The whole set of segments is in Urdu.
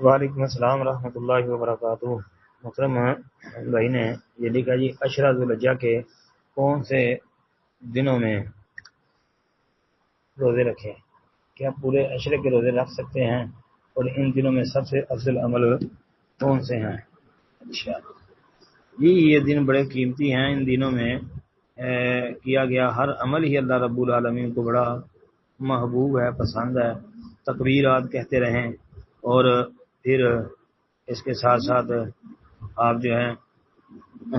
وعلیکم السلام ورحمۃ اللہ وبرکاتہ۔ محترم بھائی نے یہ لکھا جی عشرہ ذوالحجہ کے کون سے دنوں میں روزے رکھیں؟ کیا پورے عشرے کے روزے رکھ سکتے ہیں؟ اور ان دنوں میں سب سے افضل عمل کون سے ہیں؟ اچھا جی، یہ دن بڑے قیمتی ہیں۔ ان دنوں میں کیا گیا ہر عمل ہی اللہ رب العالمین کو بڑا محبوب ہے، پسند ہے۔ تکبیرات کہتے رہیں، اور پھر اس کے ساتھ ساتھ آپ جو ہے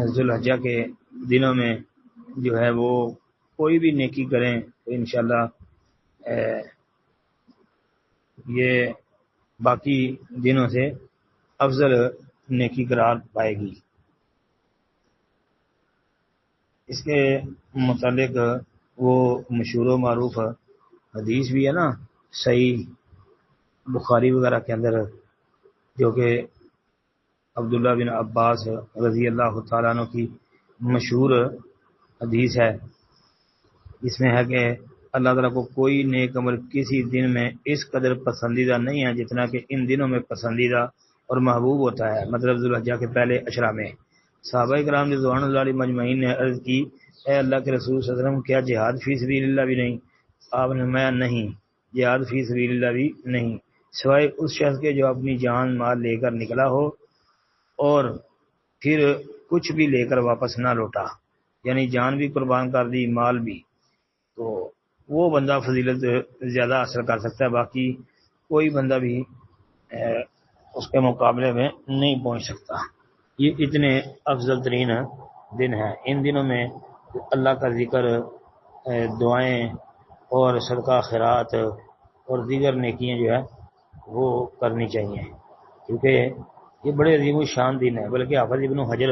ذوالحجہ کے دنوں میں جو ہے وہ کوئی بھی نیکی کریں تو انشاءاللہ یہ باقی دنوں سے افضل نیکی قرار پائے گی۔ اس کے متعلق وہ مشہور و معروف حدیث بھی ہے نا، صحیح بخاری وغیرہ کے اندر، جو کہ عبداللہ بن عباس رضی اللہ تعالیٰ عنہ کی مشہور حدیث ہے۔ اس میں ہے کہ اللہ تعالیٰ کو کوئی نیک عمل کسی دن میں اس قدر پسندیدہ نہیں ہے جتنا کہ ان دنوں میں پسندیدہ اور محبوب ہوتا ہے، مطلب ذوالحجہ کے پہلے عشرہ میں۔ صحابہ کرام رضوان اللہ علیہ مجمعین نے عرض کی، اے اللہ کے رسول صلی اللہ علیہ وسلم، کیا جہاد فی سبیل اللہ بھی نہیں؟ آپ نے میں نہیں، جہاد فی سبیل اللہ بھی نہیں، سوائے اس شخص کے جو اپنی جان مال لے کر نکلا ہو اور پھر کچھ بھی لے کر واپس نہ لوٹا، یعنی جان بھی قربان کر دی، مال بھی، تو وہ بندہ فضیلت زیادہ حاصل کر سکتا ہے، باقی کوئی بندہ بھی اس کے مقابلے میں نہیں پہنچ سکتا۔ یہ اتنے افضل ترین دن ہیں۔ ان دنوں میں اللہ کا ذکر، دعائیں اور صدقہ خیرات اور دیگر نیکیاں جو ہے وہ کرنی چاہیے، کیونکہ یہ بڑے عظیم الشان دن ہے۔ بلکہ حافظ ابن حجر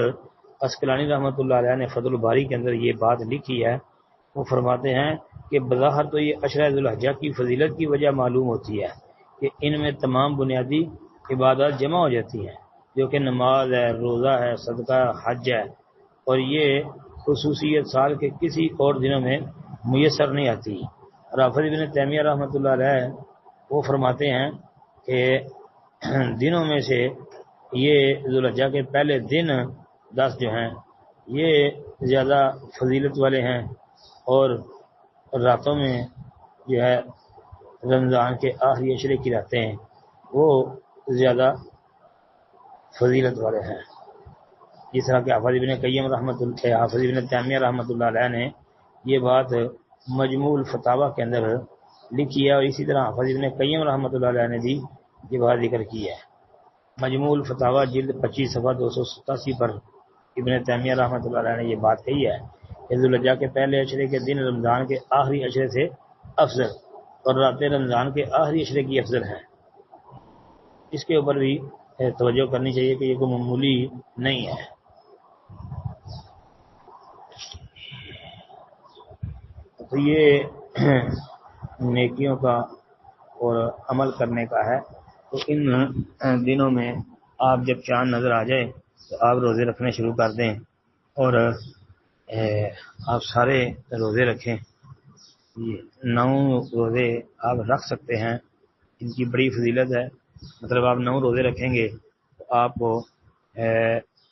عسقلانی رحمۃ اللہ علیہ نے فتح الباری کے اندر یہ بات لکھی ہے۔ وہ فرماتے ہیں کہ بظاہر تو یہ عشرہ ذوالحجہ کی فضیلت کی وجہ معلوم ہوتی ہے کہ ان میں تمام بنیادی عبادات جمع ہو جاتی ہیں، جو کہ نماز ہے، روزہ ہے، صدقہ، حج ہے، اور یہ خصوصیت سال کے کسی اور دنوں میں میسر نہیں آتی۔ اور حافظ ابن تیمیہ رحمۃ اللہ علیہ وہ فرماتے ہیں کہ دنوں میں سے یہ ذوالحجہ کے پہلے دن 10 جو ہیں یہ زیادہ فضیلت والے ہیں، اور راتوں میں جو ہے رمضان کے آخری عشرے کی راتیں ہیں وہ زیادہ فضیلت والے ہیں۔ جس طرح کہ حافظ ابن تیمیہ رحمۃ اللہ علیہ نے یہ بات مجموع الفتاوی کے اندر لکھی ہے، اور اسی طرح حافظ ابن قیم رحمۃ اللہ علیہ نے بھی یہ بات ذکر کی ہے۔ مجموع الفتاوی جلد 25 صفحہ 287 پر ابن تیمیہ رحمۃ اللہ علیہ نے یہ بات کہی ہے کہ ذوالحجہ کے پہلے عشرے کے دن رمضان کے آخری عشرے سے افضل، اور راتیں رمضان کے آخری عشرے کی افضل ہیں۔ اس کے اوپر بھی توجہ کرنی چاہیے کہ یہ کوئی معمولی نہیں ہے۔ تو یہ نیکیوں کا اور عمل کرنے کا ہے۔ تو ان دنوں میں آپ جب چاند نظر آ جائے تو آپ روزے رکھنے شروع کر دیں، اور آپ سارے روزے رکھیں۔ 9 روزے آپ رکھ سکتے ہیں، ان کی بڑی فضیلت ہے۔ مطلب آپ 9 روزے رکھیں گے تو آپ کو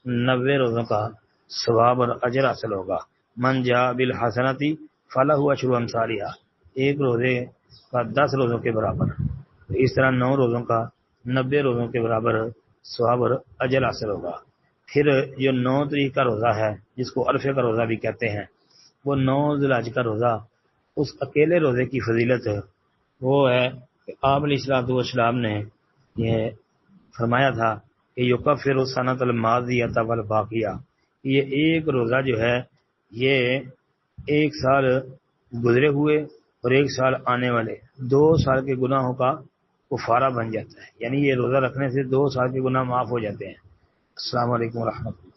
90 روزوں کا ثواب اور اجر حاصل ہوگا۔ من جاء بالحسنۃ فلہ عشر امثالھا، ایک روزے کا 10 روزوں کے برابر، تو اس طرح 9 روزوں کا 90 روزوں کے برابر ثواب اور اجر حاصل ہوگا۔ پھر جو 9 تاریخ کا روزہ ہے، جس کو عرفے کا روزہ بھی کہتے ہیں، وہ 9 ذوالحج کا روزہ، اس اکیلے روزے کی فضیلت وہ ہے کہ آپ علیہ الصلوۃ والسلام نے یہ فرمایا تھا کہ یکفر السنۃ الماضیۃ والباقیہ، یہ ایک روزہ جو ہے یہ 1 سال گزرے ہوئے اور 1 سال آنے والے 2 سال کے گناہوں کا کفارہ بن جاتا ہے، یعنی یہ روزہ رکھنے سے 2 سال کے گناہ معاف ہو جاتے ہیں۔ السلام علیکم ورحمۃ اللہ۔